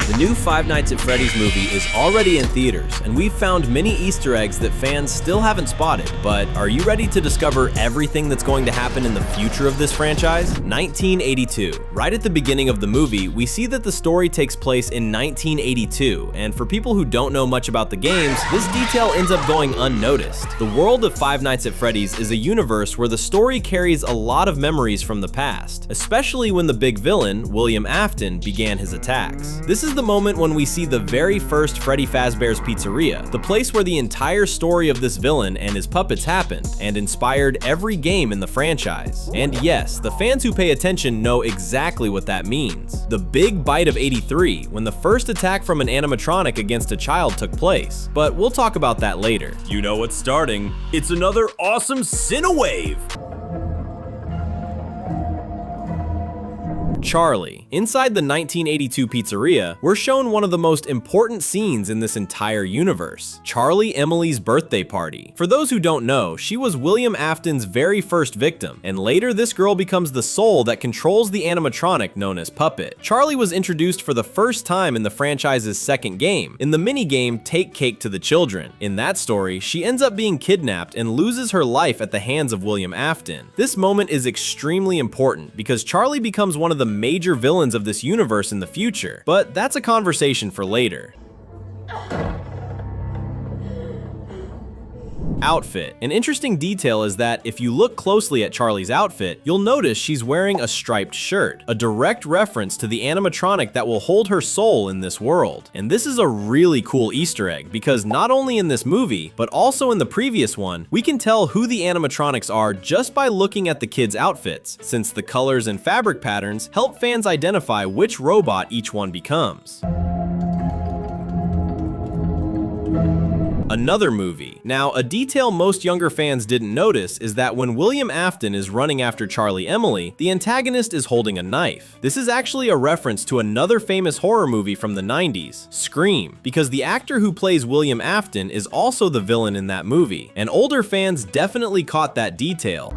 The new Five Nights at Freddy's movie is already in theaters, and we've found many Easter eggs that fans still haven't spotted. But are you ready to discover everything that's going to happen in the future of this franchise? 1982. Right at the beginning of the movie, we see that the story takes place in 1982, and for people who don't know much about the games, this detail ends up going unnoticed. The world of Five Nights at Freddy's is a universe where the story carries a lot of memories from the past, especially when the big villain, William Afton, began his attacks. This is the moment when we see the very first Freddy Fazbear's Pizzeria, the place where the entire story of this villain and his puppets happened, and inspired every game in the franchise. And yes, the fans who pay attention know exactly what that means. The big bite of '83, when the first attack from an animatronic against a child took place. But we'll talk about that later. You know what's starting. It's another awesome Cinewave! Charlie. Inside the 1982 pizzeria, we're shown one of the most important scenes in this entire universe, Charlie Emily's birthday party. For those who don't know, she was William Afton's very first victim, and later this girl becomes the soul that controls the animatronic known as Puppet. Charlie was introduced for the first time in the franchise's second game, in the minigame Take Cake to the Children. In that story, she ends up being kidnapped and loses her life at the hands of William Afton. This moment is extremely important because Charlie becomes one of the major villains of this universe in the future, but that's a conversation for later. Outfit. An interesting detail is that if you look closely at Charlie's outfit, you'll notice she's wearing a striped shirt, a direct reference to the animatronic that will hold her soul in this world. And this is a really cool Easter egg because not only in this movie, but also in the previous one, we can tell who the animatronics are just by looking at the kids' outfits, since the colors and fabric patterns help fans identify which robot each one becomes. Another movie. Now, a detail most younger fans didn't notice is that when William Afton is running after Charlie Emily, the antagonist is holding a knife. This is actually a reference to another famous horror movie from the 90s, Scream, because the actor who plays William Afton is also the villain in that movie, and older fans definitely caught that detail.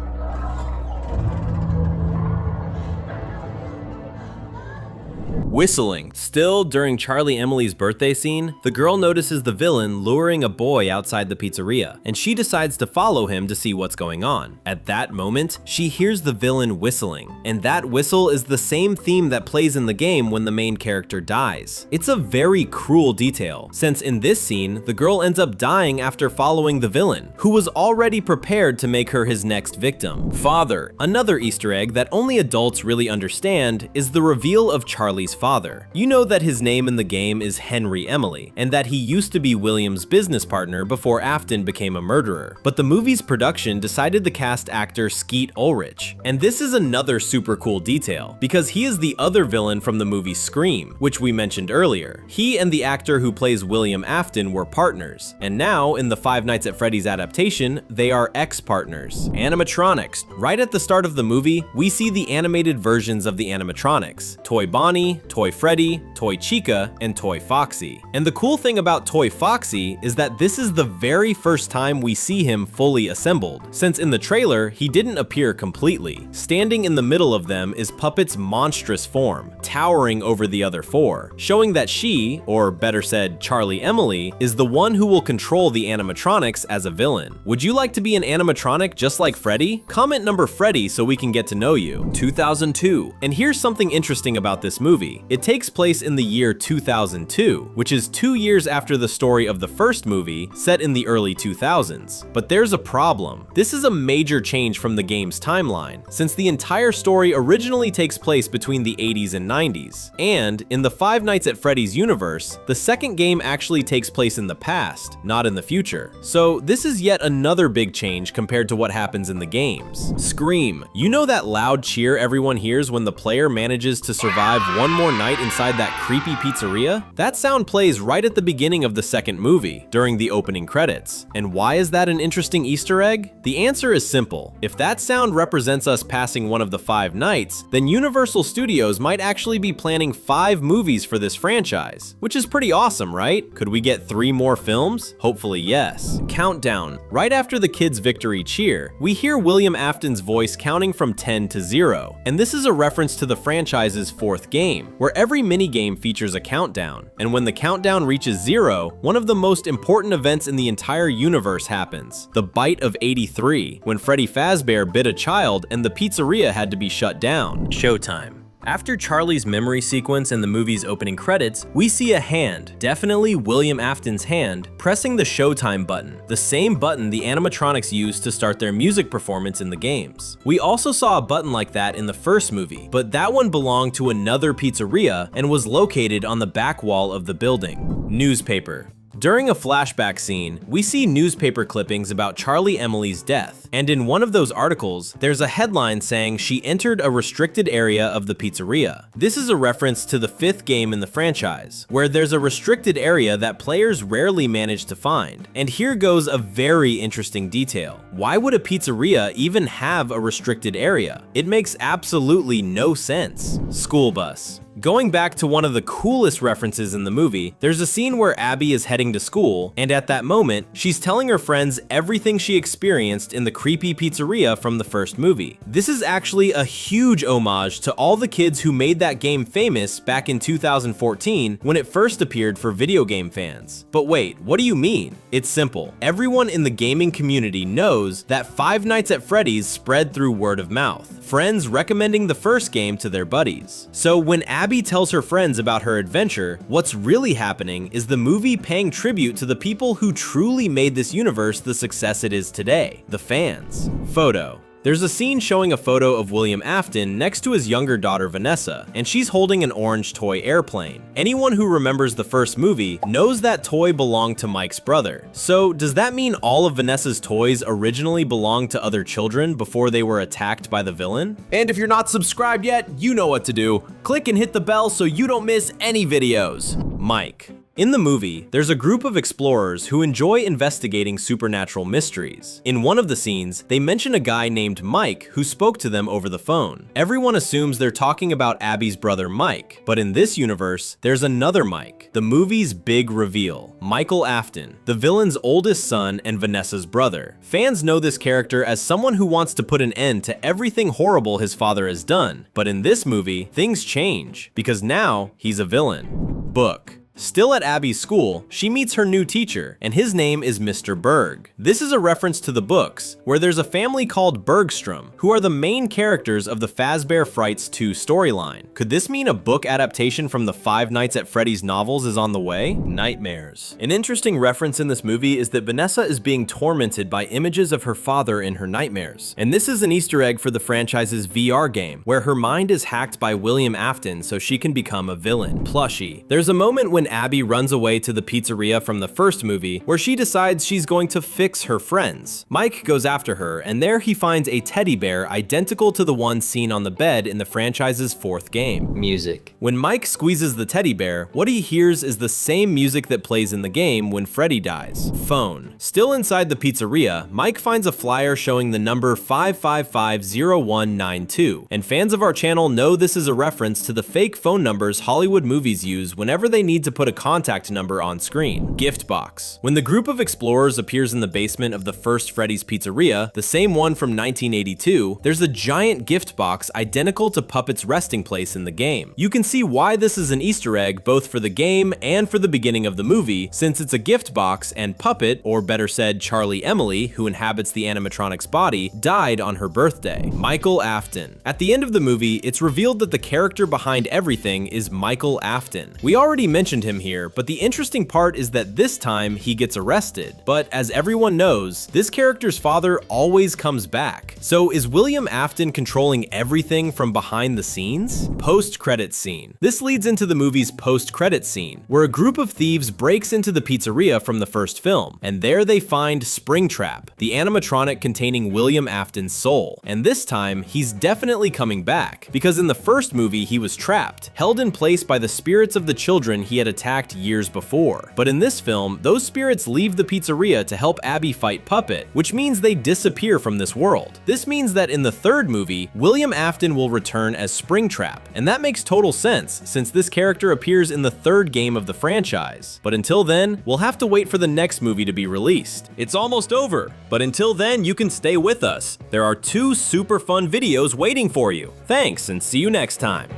Whistling. Still, during Charlie Emily's birthday scene, the girl notices the villain luring a boy outside the pizzeria, and she decides to follow him to see what's going on. At that moment, she hears the villain whistling, and that whistle is the same theme that plays in the game when the main character dies. It's a very cruel detail, since in this scene, the girl ends up dying after following the villain, who was already prepared to make her his next victim. Father. Another Easter egg that only adults really understand is the reveal of Charlie's father. You know that his name in the game is Henry Emily, and that he used to be William's business partner before Afton became a murderer. But the movie's production decided to cast actor Skeet Ulrich, and this is another super cool detail, because he is the other villain from the movie Scream, which we mentioned earlier. He and the actor who plays William Afton were partners, and now in the Five Nights at Freddy's adaptation, they are ex-partners. Animatronics. Right at the start of the movie, we see the animated versions of the animatronics, Toy Bonnie, Toy Freddy, Toy Chica, and Toy Foxy. And the cool thing about Toy Foxy is that this is the very first time we see him fully assembled, since in the trailer, he didn't appear completely. Standing in the middle of them is Puppet's monstrous form, towering over the other four, showing that she, or better said, Charlie Emily, is the one who will control the animatronics as a villain. Would you like to be an animatronic just like Freddy? Comment number Freddy so we can get to know you. 2002. And here's something interesting about this movie. It takes place in the year 2002, which is 2 years after the story of the first movie, set in the early 2000s. But there's a problem. This is a major change from the game's timeline, since the entire story originally takes place between the 80s and 90s. And in the Five Nights at Freddy's universe, the second game actually takes place in the past, not in the future. So this is yet another big change compared to what happens in the games. Scream. You know that loud cheer everyone hears when the player manages to survive one more night inside that creepy pizzeria? That sound plays right at the beginning of the second movie, during the opening credits. And why is that an interesting Easter egg? The answer is simple. If that sound represents us passing one of the 5 nights, then Universal Studios might actually be planning 5 movies for this franchise, which is pretty awesome, right? Could we get 3 more films? Hopefully yes. Countdown. Right after the kids' victory cheer, we hear William Afton's voice counting from 10 to 0, and this is a reference to the franchise's 4th game, where every minigame features a countdown, and when the countdown reaches 0, one of the most important events in the entire universe happens. The bite of 83, when Freddy Fazbear bit a child and the pizzeria had to be shut down. Showtime. After Charlie's memory sequence and the movie's opening credits, we see a hand, definitely William Afton's hand, pressing the Showtime button, the same button the animatronics used to start their music performance in the games. We also saw a button like that in the first movie, but that one belonged to another pizzeria and was located on the back wall of the building. Newspaper. During a flashback scene, we see newspaper clippings about Charlie Emily's death, and in one of those articles, there's a headline saying she entered a restricted area of the pizzeria. This is a reference to the 5th game in the franchise, where there's a restricted area that players rarely manage to find. And here goes a very interesting detail. Why would a pizzeria even have a restricted area? It makes absolutely no sense. School bus. Going back to one of the coolest references in the movie, there's a scene where Abby is heading to school, and at that moment, she's telling her friends everything she experienced in the creepy pizzeria from the first movie. This is actually a huge homage to all the kids who made that game famous back in 2014 when it first appeared for video game fans. But wait, what do you mean? It's simple. Everyone in the gaming community knows that Five Nights at Freddy's spread through word of mouth, friends recommending the first game to their buddies. So when Abby tells her friends about her adventure, what's really happening is the movie paying tribute to the people who truly made this universe the success it is today, the fans. Photo. There's a scene showing a photo of William Afton next to his younger daughter Vanessa, and she's holding an orange toy airplane. Anyone who remembers the first movie knows that toy belonged to Mike's brother. So does that mean all of Vanessa's toys originally belonged to other children before they were attacked by the villain? And if you're not subscribed yet, you know what to do. Click and hit the bell so you don't miss any videos. Mike. In the movie, there's a group of explorers who enjoy investigating supernatural mysteries. In one of the scenes, they mention a guy named Mike who spoke to them over the phone. Everyone assumes they're talking about Abby's brother Mike, but in this universe, there's another Mike, the movie's big reveal, Michael Afton, the villain's oldest son and Vanessa's brother. Fans know this character as someone who wants to put an end to everything horrible his father has done, but in this movie, things change, because now he's a villain. Book. Still at Abby's school, she meets her new teacher, and his name is Mr. Berg. This is a reference to the books, where there's a family called Bergstrom, who are the main characters of the Fazbear Frights 2 storyline. Could this mean a book adaptation from the Five Nights at Freddy's novels is on the way? Nightmares. An interesting reference in this movie is that Vanessa is being tormented by images of her father in her nightmares. And this is an Easter egg for the franchise's VR game, where her mind is hacked by William Afton so she can become a villain. Plushy. There's a moment when Abby runs away to the pizzeria from the first movie, where she decides she's going to fix her friends. Mike goes after her, and there he finds a teddy bear identical to the one seen on the bed in the franchise's 4th game. Music. When Mike squeezes the teddy bear, what he hears is the same music that plays in the game when Freddy dies. Phone. Still inside the pizzeria, Mike finds a flyer showing the number 5550192, and fans of our channel know this is a reference to the fake phone numbers Hollywood movies use whenever they need to put a contact number on screen. Gift box. When the group of explorers appears in the basement of the first Freddy's Pizzeria, the same one from 1982, there's a giant gift box identical to Puppet's resting place in the game. You can see why this is an Easter egg both for the game and for the beginning of the movie, since it's a gift box and Puppet, or better said Charlie Emily, who inhabits the animatronic's body, died on her birthday. Michael Afton. At the end of the movie, it's revealed that the character behind everything is Michael Afton. We already mentioned him here, but the interesting part is that this time he gets arrested. But as everyone knows, this character's father always comes back. So is William Afton controlling everything from behind the scenes? Post-credits scene. This leads into the movie's post-credits scene, where a group of thieves breaks into the pizzeria from the first film, and there they find Springtrap, the animatronic containing William Afton's soul. And this time, he's definitely coming back, because in the first movie he was trapped, held in place by the spirits of the children he had attacked years before. But in this film, those spirits leave the pizzeria to help Abby fight Puppet, which means they disappear from this world. This means that in the third movie, William Afton will return as Springtrap, and that makes total sense since this character appears in the third game of the franchise. But until then, we'll have to wait for the next movie to be released. It's almost over, but until then, you can stay with us. There are 2 super fun videos waiting for you. Thanks, and see you next time.